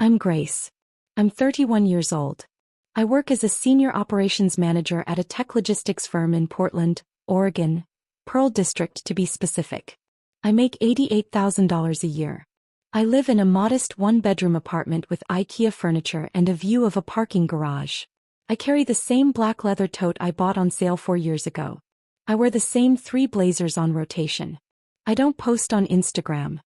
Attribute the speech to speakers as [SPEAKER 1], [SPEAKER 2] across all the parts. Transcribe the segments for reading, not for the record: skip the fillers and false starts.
[SPEAKER 1] I'm Grace. I'm 31 years old. I work as a senior operations manager at a tech logistics firm in Portland, Oregon, Pearl District to be specific. I make $88,000 a year. I live in a modest one-bedroom apartment with IKEA furniture and a view of a parking garage. I carry the same black leather tote I bought on sale 4 years ago. I wear the same 3 blazers on rotation. I don't post on Instagram.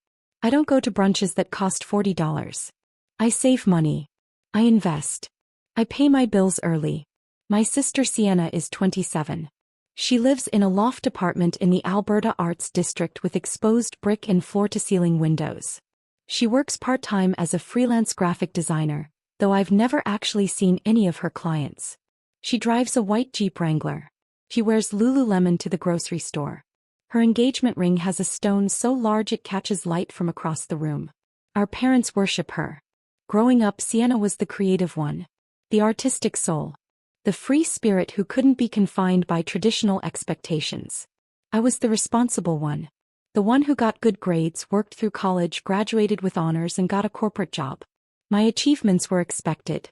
[SPEAKER 1] I don't go to brunches that cost $40. I save money. I invest. I pay my bills early. My sister Sienna is 27. She lives in a loft apartment in the Alberta Arts District with exposed brick and floor-to-ceiling windows. She works part-time as a freelance graphic designer, though I've never actually seen any of her clients. She drives a white Jeep Wrangler. She wears Lululemon to the grocery store. Her engagement ring has a stone so large it catches light from across the room. Our parents worship her. Growing up, Sienna was the creative one, the artistic soul, the free spirit who couldn't be confined by traditional expectations. I was the responsible one, the one who got good grades, worked through college, graduated with honors, and got a corporate job. My achievements were expected.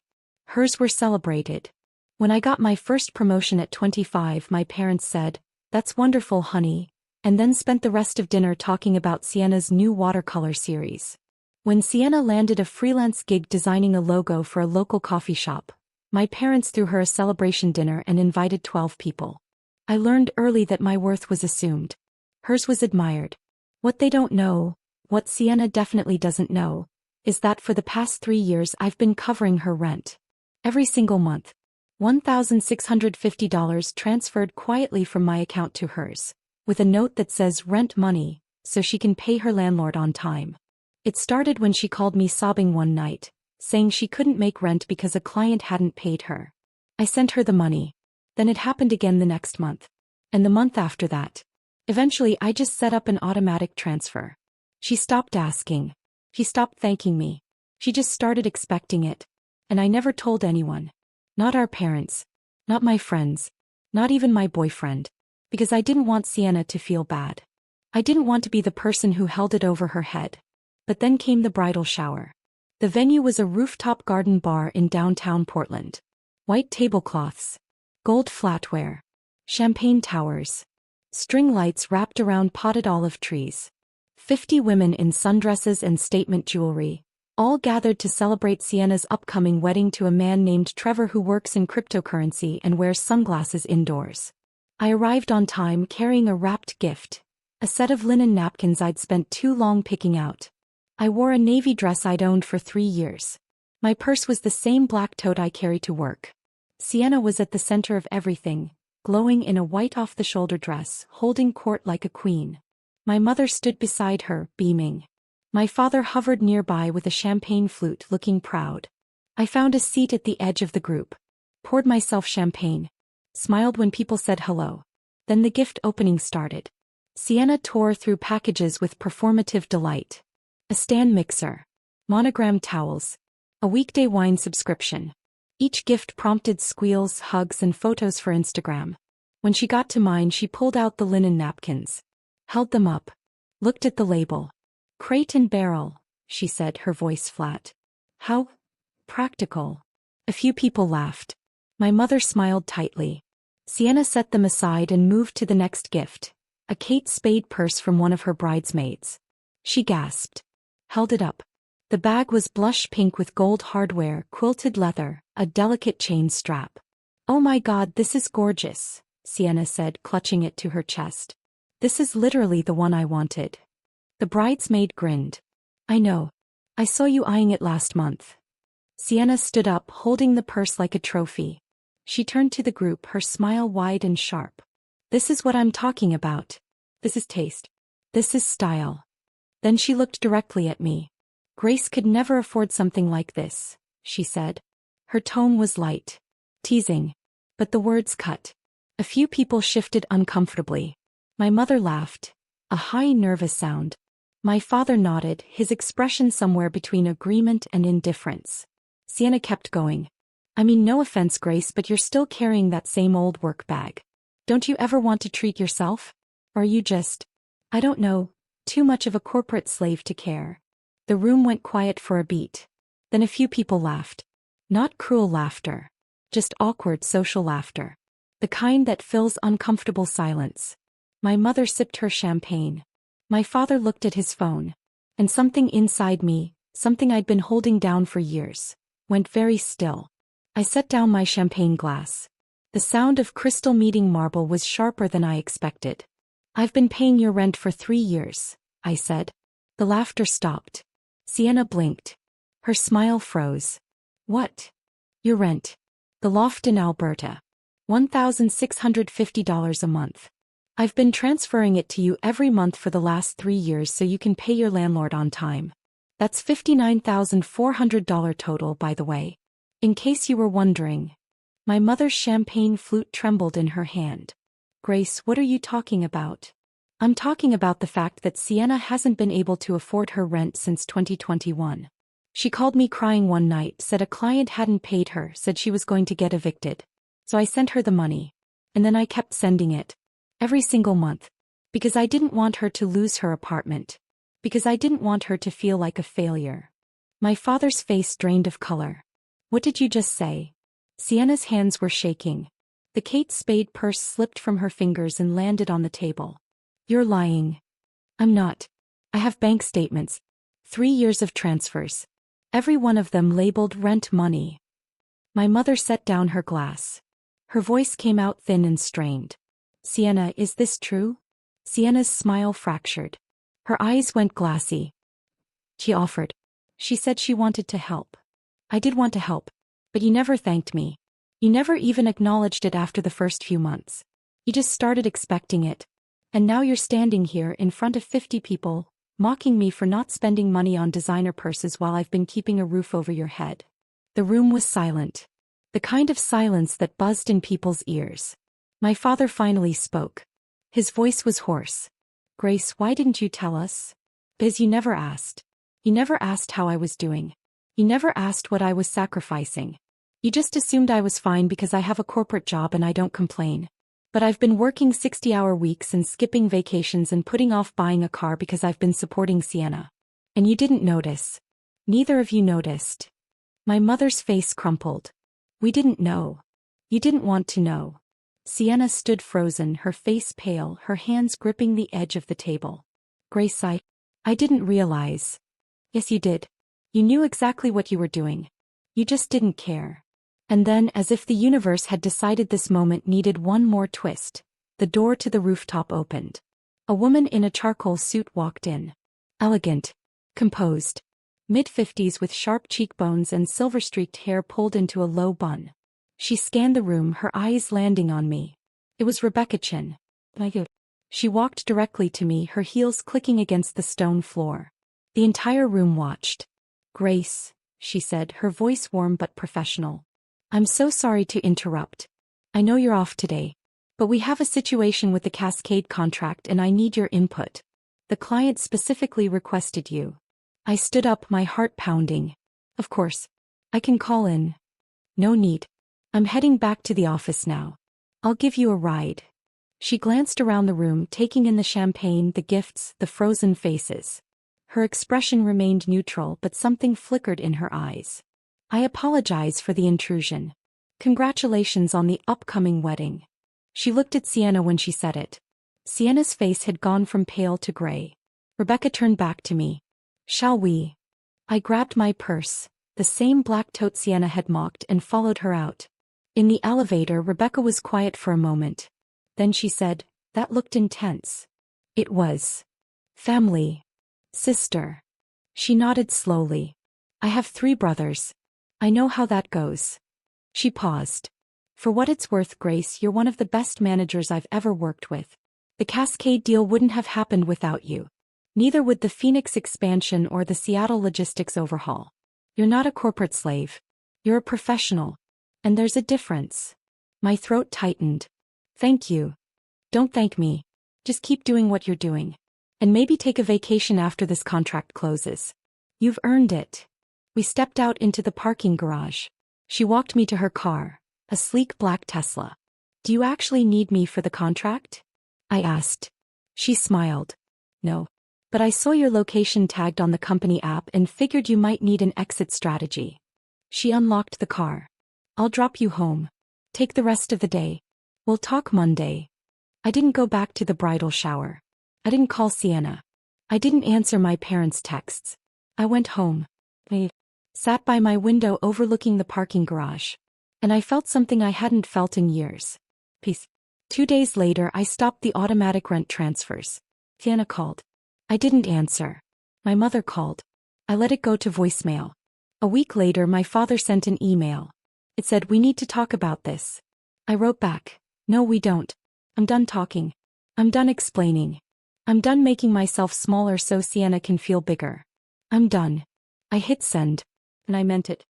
[SPEAKER 1] Hers were celebrated. When I got my first promotion at 25, my parents said, "That's wonderful, honey," and then spent the rest of dinner talking about Sienna's new watercolor series. When Sienna landed a freelance gig designing a logo for a local coffee shop, my parents threw her a celebration dinner and invited 12 people. I learned early that my worth was assumed. Hers was admired. What they don't know, what Sienna definitely doesn't know, is that for the past 3 years I've been covering her rent. Every single month. $1,650 transferred quietly from my account to hers, with a note that says rent money, so she can pay her landlord on time. It started when she called me sobbing one night, saying she couldn't make rent because a client hadn't paid her. I sent her the money. Then it happened again the next month. And the month after that. Eventually I just set up an automatic transfer. She stopped asking. She stopped thanking me. She just started expecting it. And I never told anyone. Not our parents. Not my friends. Not even my boyfriend. Because I didn't want Sienna to feel bad. I didn't want to be the person who held it over her head. But then came the bridal shower. The venue was a rooftop garden bar in downtown Portland. White tablecloths. Gold flatware. Champagne towers. String lights wrapped around potted olive trees. 50 women in sundresses and statement jewelry, all gathered to celebrate Sienna's upcoming wedding to a man named Trevor who works in cryptocurrency and wears sunglasses indoors. I arrived on time carrying a wrapped gift, a set of linen napkins I'd spent too long picking out. I wore a navy dress I'd owned for 3 years. My purse was the same black tote I carry to work. Sienna was at the center of everything, glowing in a white off-the-shoulder dress, holding court like a queen. My mother stood beside her, beaming. My father hovered nearby with a champagne flute, looking proud. I found a seat at the edge of the group. Poured myself champagne. Smiled when people said hello. Then the gift opening started. Sienna tore through packages with performative delight. A stand mixer. Monogrammed towels. A weekday wine subscription. Each gift prompted squeals, hugs, and photos for Instagram. When she got to mine, she pulled out the linen napkins. Held them up. Looked at the label. Crate and Barrel, she said, her voice flat. How practical. A few people laughed. My mother smiled tightly. Sienna set them aside and moved to the next gift, a Kate Spade purse from one of her bridesmaids. She gasped. Held it up. The bag was blush pink with gold hardware, quilted leather, a delicate chain strap. "Oh my God, this is gorgeous," Sienna said, clutching it to her chest. "This is literally the one I wanted." The bridesmaid grinned. "I know. I saw you eyeing it last month." Sienna stood up, holding the purse like a trophy. She turned to the group, her smile wide and sharp. "This is what I'm talking about. This is taste. This is style." Then she looked directly at me. "Grace could never afford something like this," she said. Her tone was light. Teasing. But the words cut. A few people shifted uncomfortably. My mother laughed. A high, nervous sound. My father nodded, his expression somewhere between agreement and indifference. Sienna kept going. "I mean, no offense, Grace, but you're still carrying that same old work bag. Don't you ever want to treat yourself? Or are you just, I don't know, too much of a corporate slave to care?" The room went quiet for a beat. Then a few people laughed. Not cruel laughter. Just awkward social laughter. The kind that fills uncomfortable silence. My mother sipped her champagne. My father looked at his phone. And something inside me, something I'd been holding down for years, went very still. I set down my champagne glass. The sound of crystal meeting marble was sharper than I expected. I've been paying your rent for 3 years, I said. The laughter stopped. Sienna blinked. Her smile froze. What? Your rent. The loft in Alberta. $1,650 a month. I've been transferring it to you every month for the last 3 years so you can pay your landlord on time. That's $59,400 total, by the way. In case you were wondering. My mother's champagne flute trembled in her hand. Grace, what are you talking about? I'm talking about the fact that Sienna hasn't been able to afford her rent since 2021. She called me crying one night, said a client hadn't paid her, said she was going to get evicted. So I sent her the money. And then I kept sending it. Every single month. Because I didn't want her to lose her apartment. Because I didn't want her to feel like a failure. My father's face drained of color. What did you just say? Sienna's hands were shaking. The Kate Spade purse slipped from her fingers and landed on the table. You're lying. I'm not. I have bank statements. 3 years of transfers. Every one of them labeled rent money. My mother set down her glass. Her voice came out thin and strained. Sienna, is this true? Sienna's smile fractured. Her eyes went glassy. She offered. She said she wanted to help. I did want to help. But you never thanked me. You never even acknowledged it after the first few months. You just started expecting it. And now you're standing here in front of 50 people, mocking me for not spending money on designer purses while I've been keeping a roof over your head. The room was silent. The kind of silence that buzzed in people's ears. My father finally spoke. His voice was hoarse. Grace, why didn't you tell us? Because you never asked. You never asked how I was doing. You never asked what I was sacrificing. You just assumed I was fine because I have a corporate job and I don't complain. But I've been working 60-hour weeks and skipping vacations and putting off buying a car because I've been supporting Sienna. And you didn't notice. Neither of you noticed. My mother's face crumpled. We didn't know. You didn't want to know. Sienna stood frozen, her face pale, her hands gripping the edge of the table. Grace, I didn't realize. Yes, you did. You knew exactly what you were doing. You just didn't care. And then, as if the universe had decided this moment needed one more twist, the door to the rooftop opened. A woman in a charcoal suit walked in. Elegant. Composed. Mid-50s with sharp cheekbones and silver-streaked hair pulled into a low bun. She scanned the room, her eyes landing on me. It was Rebecca Chin. She walked directly to me, her heels clicking against the stone floor. The entire room watched. Grace, she said, her voice warm but professional. I'm so sorry to interrupt. I know you're off today. But we have a situation with the Cascade contract and I need your input. The client specifically requested you. I stood up, my heart pounding. Of course. I can call in. No need. I'm heading back to the office now. I'll give you a ride. She glanced around the room, taking in the champagne, the gifts, the frozen faces. Her expression remained neutral, but something flickered in her eyes. I apologize for the intrusion. Congratulations on the upcoming wedding. She looked at Sienna when she said it. Sienna's face had gone from pale to gray. Rebecca turned back to me. Shall we? I grabbed my purse, the same black tote Sienna had mocked, and followed her out. In the elevator, Rebecca was quiet for a moment. Then she said, that looked intense. It was. Family. Sister. She nodded slowly. I have 3 brothers. I know how that goes. She paused. For what it's worth, Grace, you're one of the best managers I've ever worked with. The Cascade deal wouldn't have happened without you. Neither would the Phoenix expansion or the Seattle logistics overhaul. You're not a corporate slave. You're a professional. And there's a difference. My throat tightened. Thank you. Don't thank me. Just keep doing what you're doing. And maybe take a vacation after this contract closes. You've earned it. We stepped out into the parking garage. She walked me to her car, a sleek black Tesla. Do you actually need me for the contract? I asked. She smiled. No. But I saw your location tagged on the company app and figured you might need an exit strategy. She unlocked the car. I'll drop you home. Take the rest of the day. We'll talk Monday. I didn't go back to the bridal shower. I didn't call Sienna. I didn't answer my parents' texts. I went home. I sat by my window overlooking the parking garage. And I felt something I hadn't felt in years. Peace. 2 days later, I stopped the automatic rent transfers. Sienna called. I didn't answer. My mother called. I let it go to voicemail. A week later, my father sent an email. It said, "We need to talk about this." I wrote back, "No, we don't. I'm done talking. I'm done explaining. I'm done making myself smaller so Sienna can feel bigger. I'm done." I hit send. And I meant it.